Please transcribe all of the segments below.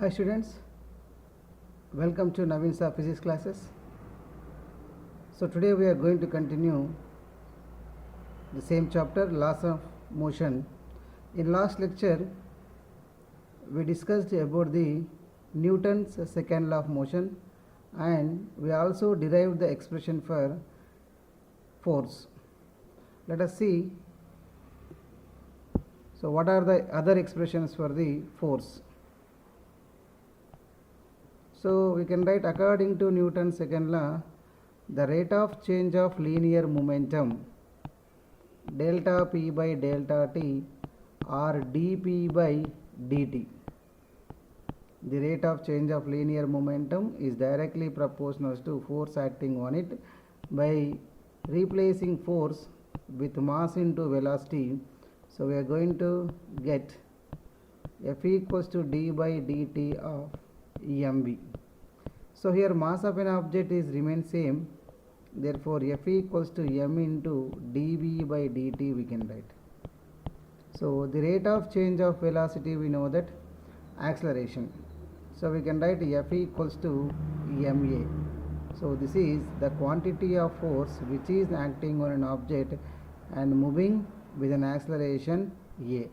Hi students, welcome to Navin's physics classes. So today we are going to continue the same chapter, laws of motion. In last lecture we discussed about the Newton's second law of motion, and we also derived the expression for force. Let us see, so what are the other expressions for the force. So we can write, according to Newton's second law, the rate of change of linear momentum delta p by delta t or dp by dt. The rate of change of linear momentum is directly proportional to force acting on it. By replacing force with mass into velocity, so we are going to get F equals to d by dt of mv. So here mass of an object is remain same, therefore F equals to m into dv by dt we can write. So the rate of change of velocity, we know that acceleration, so we can write F equals to ma. So this is the quantity of force which is acting on an object and moving with an acceleration a.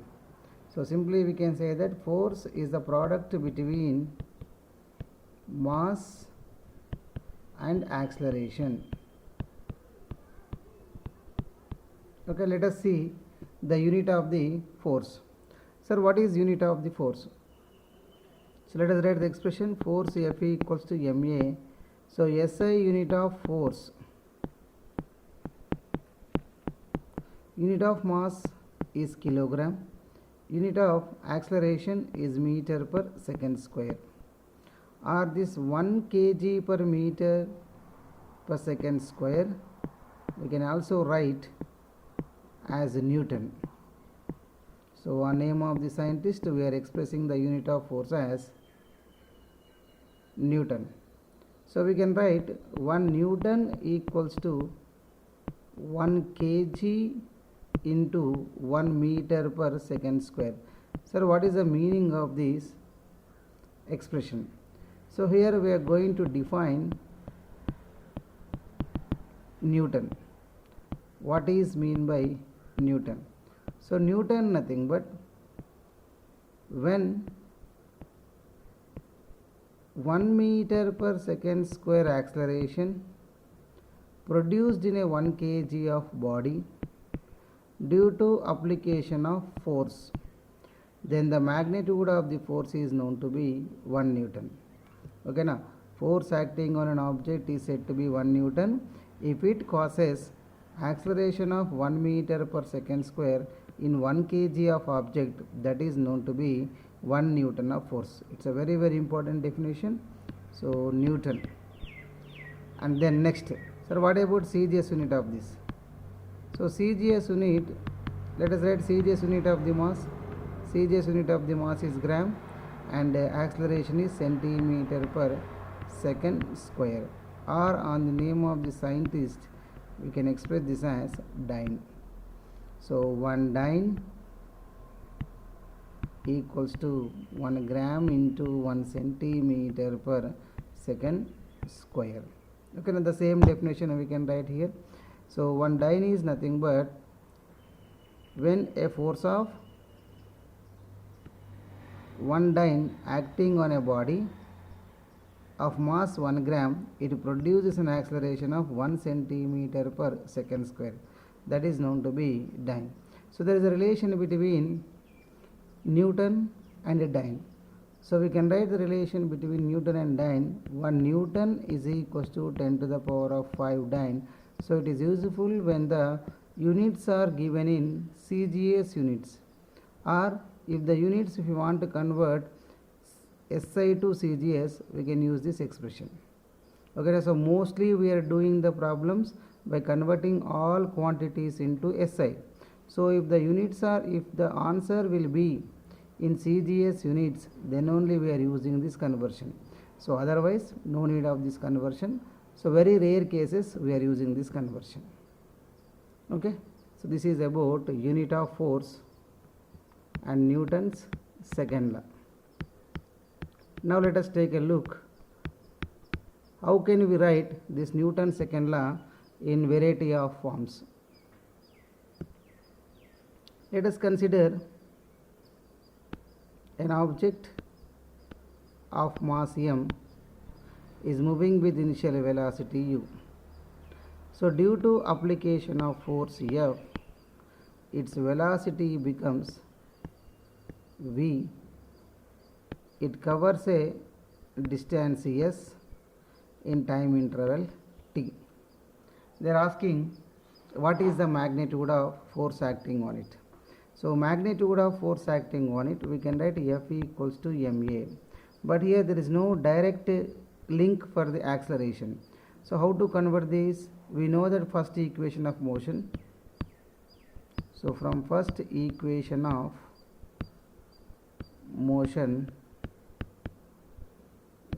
So simply we can say that force is the product between mass and acceleration. Okay, let us see the unit of the force. Sir, what is unit of the force? So let us write the expression force F equals to ma. So SI unit of force, unit of mass is kilogram, unit of acceleration is meter per second square, or this 1 kg per meter per second square we can also write as Newton. So on name of the scientist we are expressing the unit of force as Newton. So we can write 1 Newton equals to 1 kg into 1 meter per second square. Sir, what is the meaning of this expression? So here we are going to define Newton. What is mean by Newton? So Newton nothing but when 1 meter per second square acceleration produced in a 1 kg of body due to application of force, then the magnitude of the force is known to be 1 Newton. Okay, now force acting on an object is said to be 1 Newton if it causes acceleration of 1 meter per second square in 1 kg of object, that is known to be 1 Newton of force. It's a very important definition. So Newton. And then next, sir, what about CGS unit of this? So CGS unit, let us write CGS unit of the mass. CGS unit of the mass is gram and acceleration is centimeter per second square, or on the name of the scientist we can express this as dyne. So 1 dyne equals to 1 gram into 1 centimeter per second square. Okay, now the same definition we can write here. So 1 dyne is nothing but when a force of 1 dyne acting on a body of mass 1 gram, it produces an acceleration of 1 centimeter per second square, that is known to be dyne. So there is a relation between Newton and a dyne. So we can write the relation between Newton and dyne. 1 Newton is equals to 10 to the power of 5 dyne. So it is useful when the units are given in CGS units, or if the units, if you want to convert SI to CGS, we can use this expression. Okay, so mostly we are doing the problems by converting all quantities into SI. So if the units are, if the answer will be in CGS units, then only we are using this conversion. So otherwise no need of this conversion. So very rare cases we are using this conversion. Okay, so this is about unit of force and Newton's second law. Now let us take a look. How can we write this Newton's second law in variety of forms? Let us consider an object of mass m is moving with initial velocity u. So due to application of force F, its velocity becomes v. It covers a distance s in time interval t. They are asking what is the magnitude of force acting on it. So magnitude of force acting on it, we can write F equals to ma. But here there is no direct link for the acceleration. So how to convert this? We know that first equation of motion. So from first equation of motion,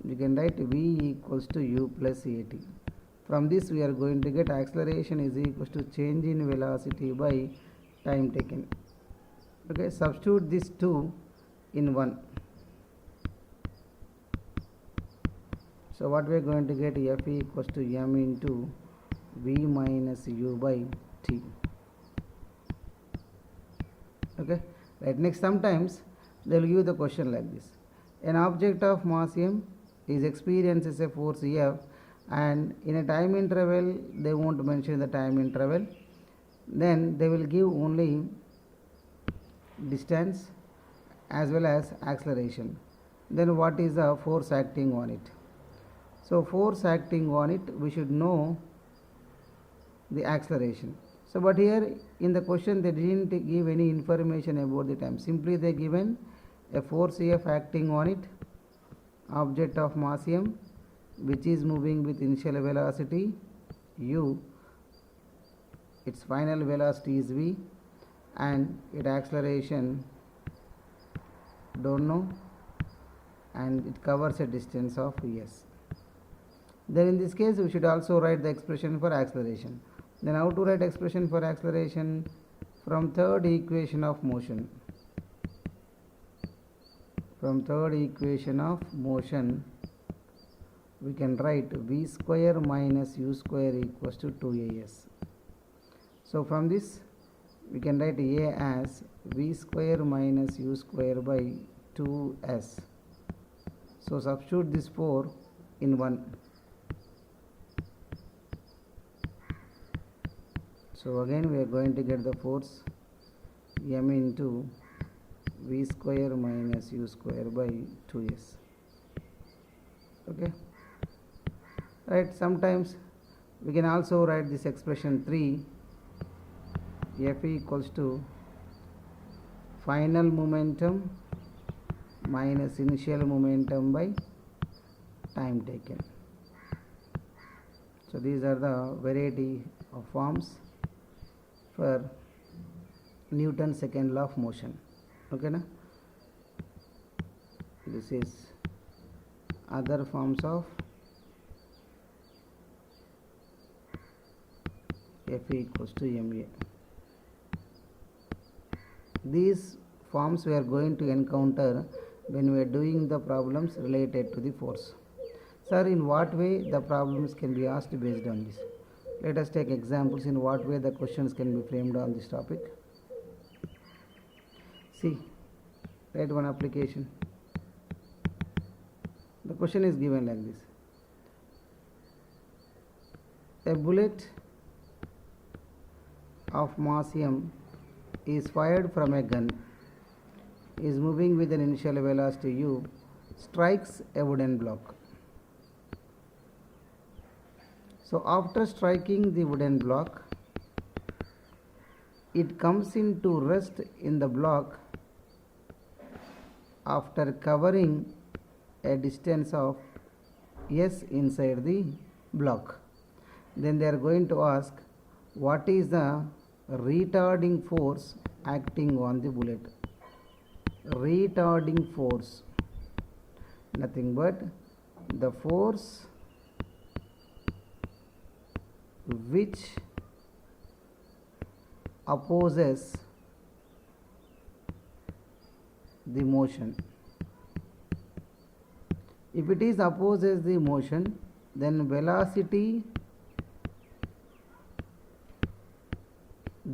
we can write v equals to u plus at. From this we are going to get acceleration is equals to change in velocity by time taken. Okay, substitute this 2 in 1. So what we are going to get, F equals to m into v minus u by t. Okay, right. Next, sometimes they will give the question like this: an object of mass m is experiences a force F, and in a time interval they won't mention the time interval. Then they will give only distance as well as acceleration. Then what is the force acting on it? So force acting on it, we should know the acceleration. So but here in the question they didn't give any information about the time. Simply they given a force F acting on it, object of mass m, which is moving with initial velocity u, its final velocity is v, and its acceleration don't know, and it covers a distance of s. Then in this case we should also write the expression for acceleration. Then how to write expression for acceleration? From third equation of motion. From third equation of motion we can write v square minus u square equals to 2as. So from this we can write a as v square minus u square by 2s. So substitute this 4 in 1. So again we are going to get the force m into v square minus u square by 2s. Okay, right. Sometimes we can also write this expression 3, F equals to final momentum minus initial momentum by time taken. So these are the variety of forms for Newton's second law of motion. Okay, na? This is other forms of F equals to ma. These forms we are going to encounter when we are doing the problems related to the force. Sir, in what way the problems can be asked based on this? Let us take examples in what way the questions can be framed on this topic. See, write one application. The question is given like this: a bullet of mass m is fired from a gun, is moving with an initial velocity u, strikes a wooden block. So after striking the wooden block, it comes into rest in the block after covering a distance of s inside the block. Then they are going to ask what is the retarding force acting on the bullet. Retarding force, nothing but the force which opposes the motion. If it is opposes the motion, then velocity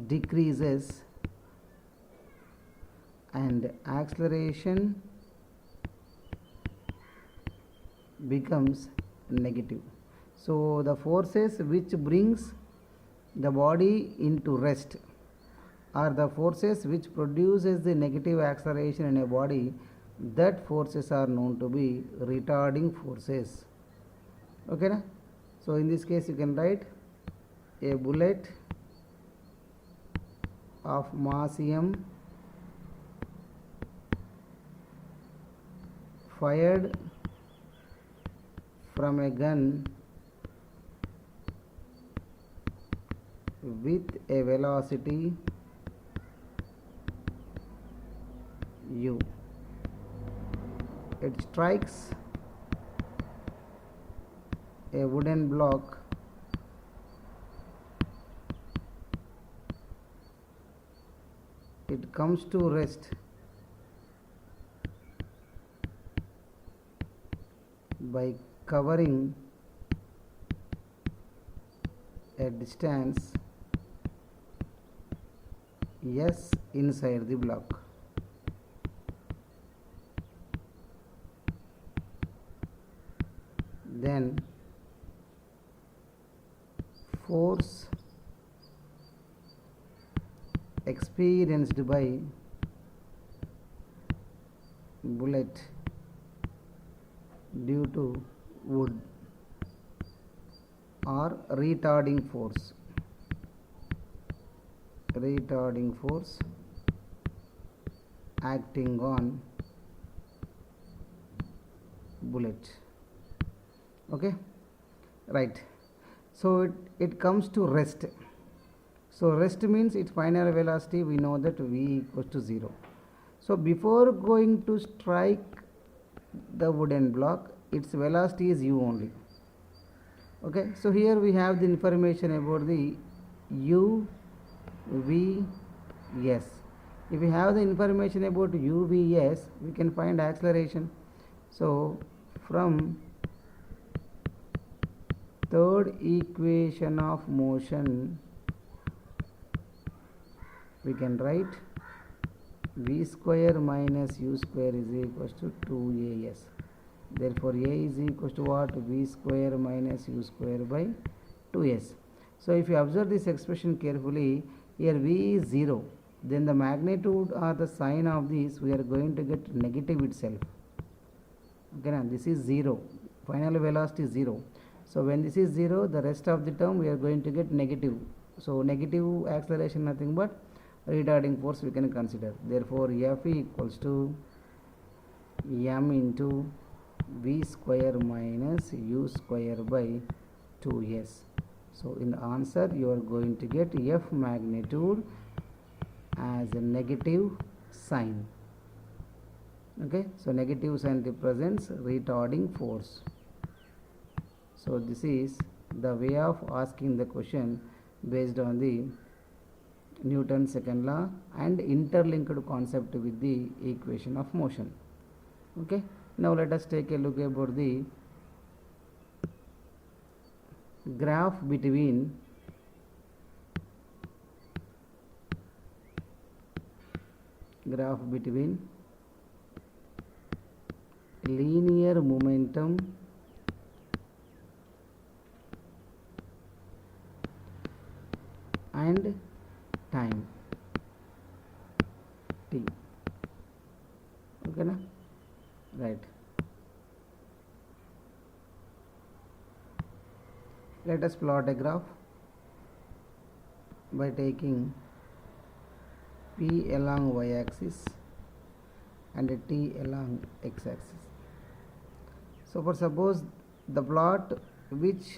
decreases and acceleration becomes negative. So the forces which brings the body into rest are the forces which produces the negative acceleration in a body. That forces are known to be retarding forces. Okay na? So in this case you can write a bullet of mass m fired from a gun with a velocity u. It strikes a wooden block it comes to rest by covering a distance s inside the block. Then force experienced by bullet due to wood or retarding force acting on bullet. Okay, right. So it comes to rest. So rest means its final velocity, we know that v equals to 0. So before going to strike the wooden block, its velocity is u only. Okay, so here we have the information about the u, v, s. If we have the information about u, v, s, we can find acceleration. So from third equation of motion we can write v square minus u square is equals to 2as. Therefore a is equals to what? V square minus u square by 2s. So if you observe this expression carefully, here v is 0, then the magnitude or the sign of this we are going to get negative itself. Okay, now this is 0, final velocity is 0. So when this is 0, the rest of the term we are going to get negative. So negative acceleration nothing but retarding force we can consider. Therefore F equals to m into v square minus u square by 2s. So in the answer you are going to get F magnitude as a negative sign. Okay, so negative sign represents retarding force. So this is the way of asking the question based on the Newton's second law and interlinked concept with the equation of motion. Okay, now let us take a look about the graph between linear momentum and time t. Okay na? Right. Let us plot a graph by taking p along y axis and t along x axis. So for suppose the plot which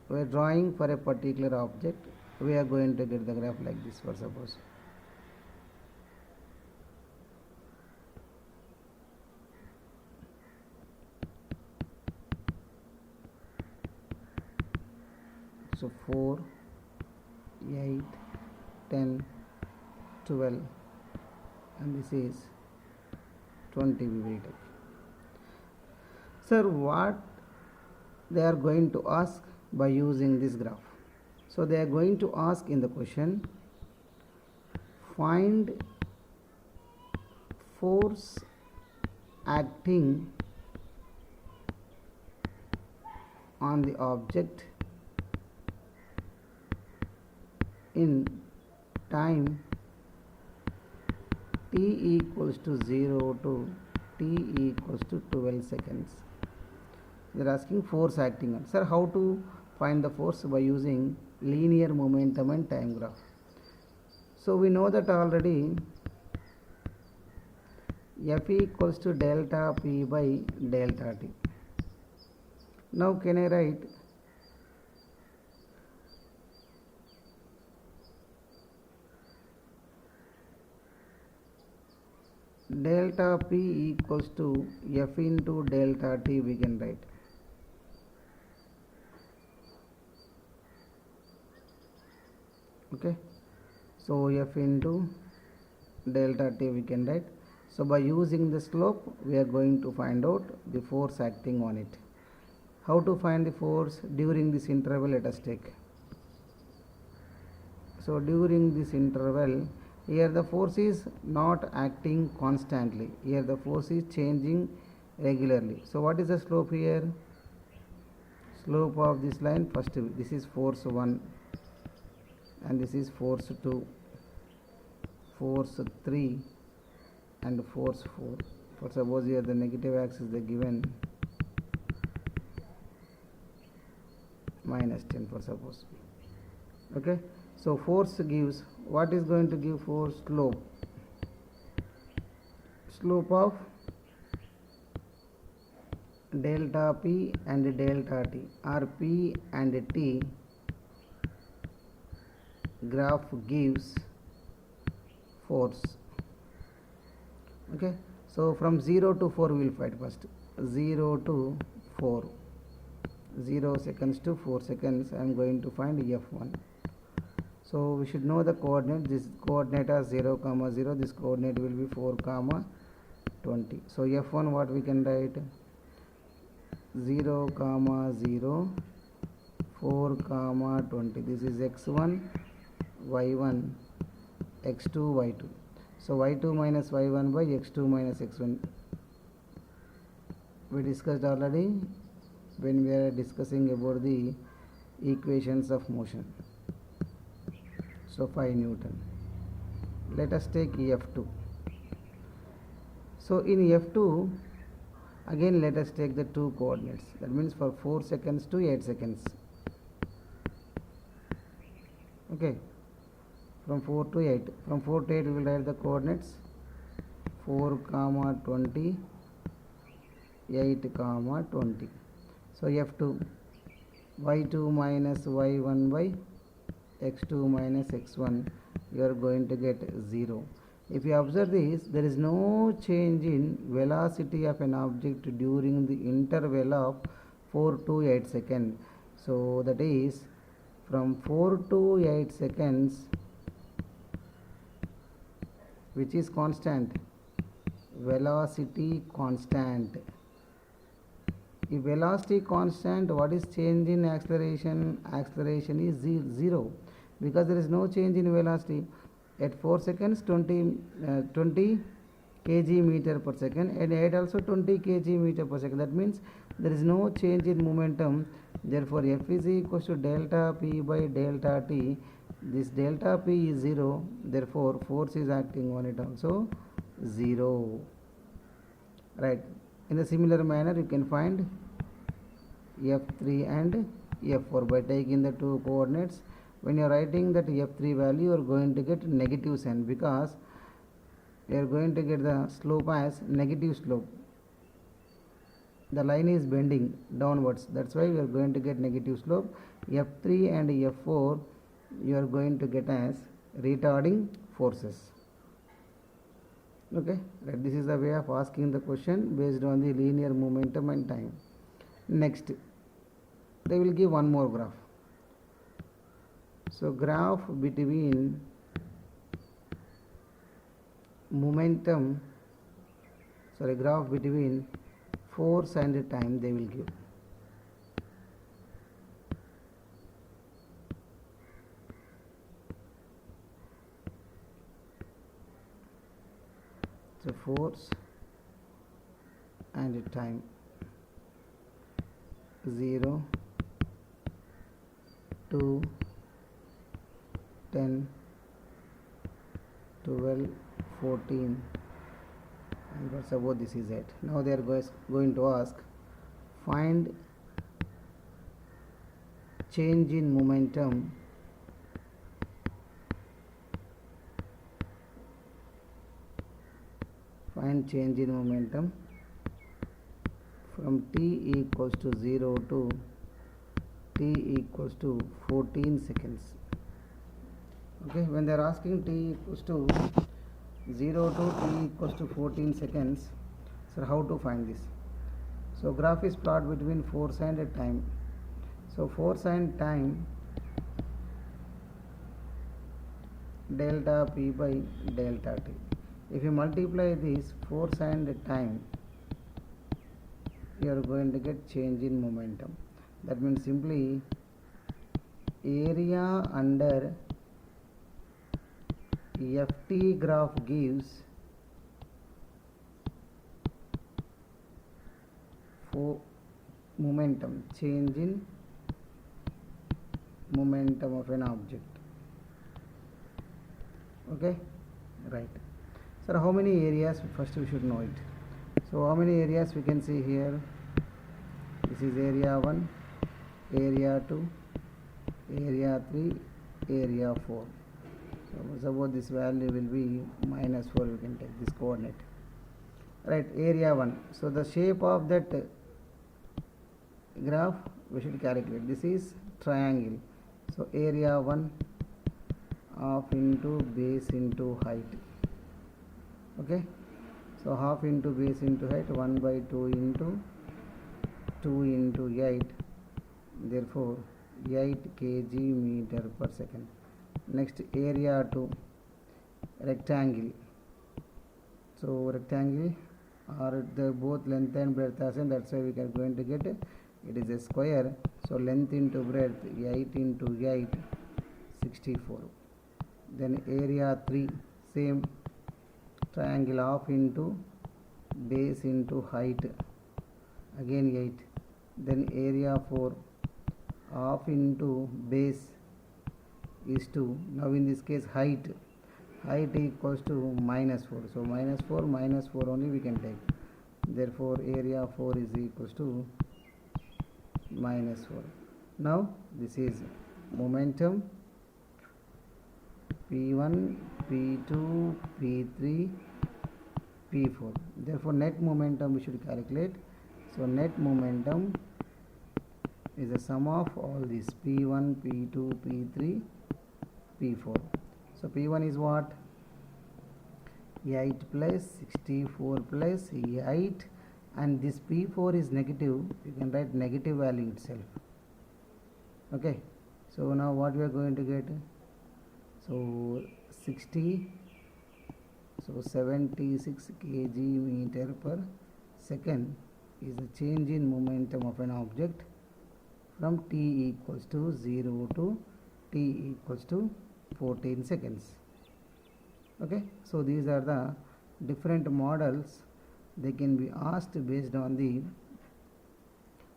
we are drawing for a particular object, we are going to get the graph like this for suppose. So 4, 8, 10, 12 and this is 20 we will take. Sir, what they are going to ask by using this graph? So they are going to ask in the question, find force acting on the object in time t equals to 0 to t equals to 12 seconds. They are asking force acting on. Sir, how to find the force? By using linear momentum and time graph. So we know that already F equals to delta P by delta T. Now can I write delta P equals to F into delta T, we can write. Okay, so F into delta T we can write. So by using the slope we are going to find out the force acting on it. How to find the force during this interval? Let us take. So during this interval, here the force is not acting constantly. Here the force is changing regularly. So what is the slope here? Slope of this line, first this is force 1 and this is force 2, force 3 and force 4. For suppose here the negative axis they given minus 10 for suppose. Okay, so force gives, what is going to give force? Slope of delta P and delta T, or P and T graph gives force. Okay, so from 0 to 4 we will find first. 0 to 4, 0 seconds to 4 seconds, I am going to find F1. So we should know the coordinate. This coordinate are 0 comma 0, this coordinate will be 4 comma 20. So F1 what we can write? 0 comma 0, 4 comma 20. This is x1, y1, x2, y2. So y2 minus y1 by x2 minus x1. We discussed already when we are discussing about the equations of motion. So 5 Newton. Let us take F2. So in F2, again let us take the two coordinates. That means for 4 seconds to 8 seconds. Okay, from 4 to 8. From 4 to 8 we will write the coordinates 4 comma 20, 8 comma 20. So F2, y2 minus y1 by x2 minus x1, you are going to get 0. If you observe this, there is no change in velocity of an object during the interval of 4 to 8 seconds. So that is from 4 to 8 seconds, which is constant? Velocity constant. If velocity constant, what is change in acceleration? Acceleration is 0, because there is no change in velocity. At 4 seconds 20 kg meter per second, and 8 also 20 kg meter per second. That means there is no change in momentum. Therefore F is equals to delta P by delta T. This delta P is 0, therefore force is acting on it also 0. Right. In a similar manner you can find F3 and F4 by taking the two coordinates. When you are writing that F3 value, you are going to get negative sign, because you are going to get the slope as negative slope. The line is bending downwards, that's why we are going to get negative slope. F3 and F4 you are going to get as retarding forces. Okay, right. This is the way of asking the question based on the linear momentum and time. Next, they will give one more graph. So graph between graph between force and time they will give. So force and time 0, 2, 10, 12, 14, and but suppose this is it. Now they are going to ask find change in momentum from t equals to 0 to t equals to 14 seconds. Okay, when they are asking t equals to 0 to t equals to 14 seconds, so how to find this? So graph is plot between force and time. So force and time delta p by delta t. If you multiply this force and time, you are going to get change in momentum. That means simply area under ft graph gives for momentum, change in momentum of an object. Okay, right. So how many areas? First we should know it. So how many areas we can see here? This is area 1, area 2, area 3, area 4. So suppose this value will be -4, we can take this coordinate. Right, area 1. So the shape of that graph we should calculate. This is triangle. So area 1 half into base into height. Okay, so half into base into height 1 by 2 into 2 into 8, therefore 8 kg meter per second. Next area 2, rectangle. So rectangle are the both length and breadth are same, that's why we are going to get it is a square. So length into breadth 8 into 8 64. Then area 3, same triangle, half into base into height again 8. Then area 4, half into base is 2. Now in this case height equals to -4. So -4 only we can take. Therefore area 4 is equals to -4. Now this is momentum P1, P2, P3, P4. Therefore net momentum we should calculate. So net momentum is the sum of all these P1, P2, P3, P4. So P1 is what? 8 plus 64 plus 8, and this P4 is negative. You can write negative value itself. Okay, so now what we are going to get? So 60, so 76 kg meter per second is the change in momentum of an object from t equals to 0 to t equals to 14 seconds. Okay, so these are the different models. They can be asked based on the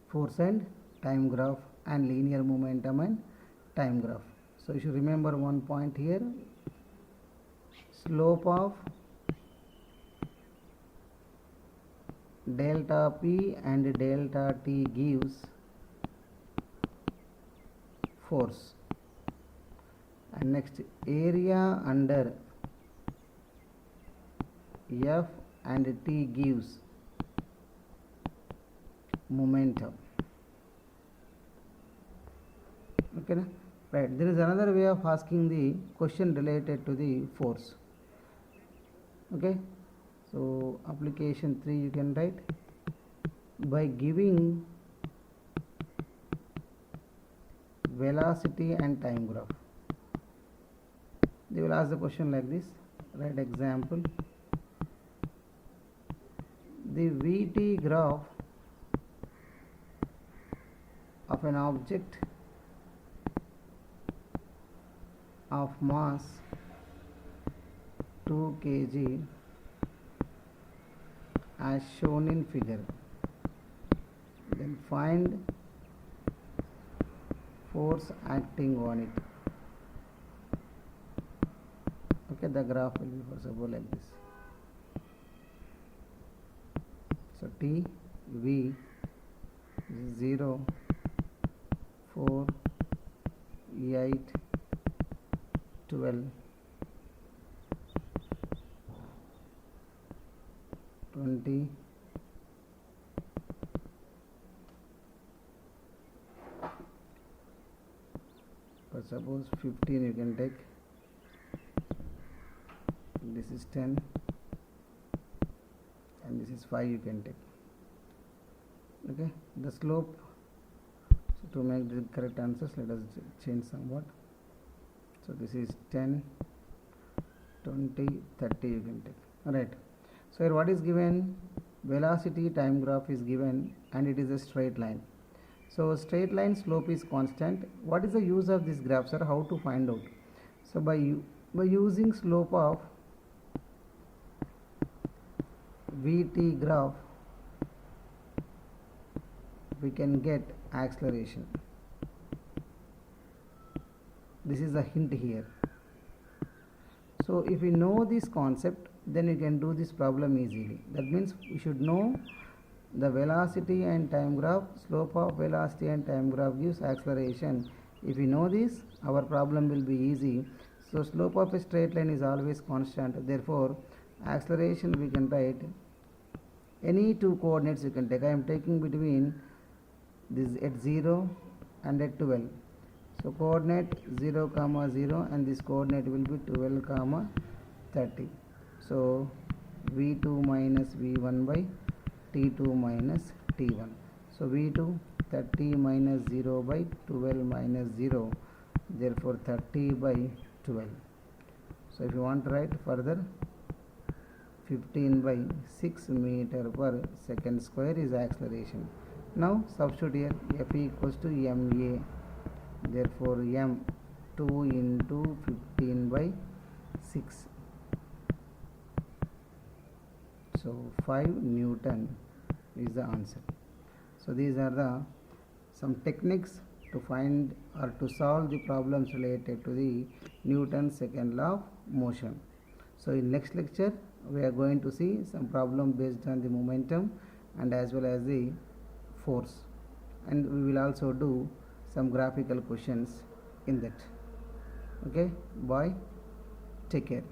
force and time graph and linear momentum and time graph. So you should remember one point here. Slope of delta p and delta t gives force, and next area under f and t gives momentum. Okay, na? Right, there is another way of asking the question related to the force. Okay, so application 3 you can write, by giving velocity and time graph. They will ask the question like this. Write example. The Vt graph of an object of mass 2 kg as shown in figure. Then find force acting on it. Okay, the graph will be for example like this. So T V 0 4 8 12 20 for suppose 15 you can take, this is 10 and this is 5 you can take. Okay, the slope, so to make the correct answers let us change somewhat. So this is 10 20 30 you can take. Alright, so here what is given? Velocity time graph is given and it is a straight line. So straight line slope is constant. What is the use of this graph, sir? How to find out? So by using slope of VT graph we can get acceleration. This is a hint here. So if we know this concept, then you can do this problem easily. That means we should know the velocity and time graph. Slope of velocity and time graph gives acceleration. If we know this, our problem will be easy. So slope of a straight line is always constant. Therefore acceleration we can write any two coordinates you can take. I am taking between this at 0 and at 12. So coordinate 0 comma 0 and this coordinate will be 12 comma 30. So V2 minus V1 by T2 minus T1. So V2 30 minus 0 by 12 minus 0, therefore 30 by 12. So if you want to write further, 15 by 6 meter per second square is acceleration. Now substitute here F equals to ma, therefore m 2 into 15 by 6, so 5 Newton is the answer. So these are the some techniques to find or to solve the problems related to the Newton's second law of motion. So in next lecture we are going to see some problem based on the momentum and as well as the force, and we will also do some graphical questions in that. Okay, bye, take care.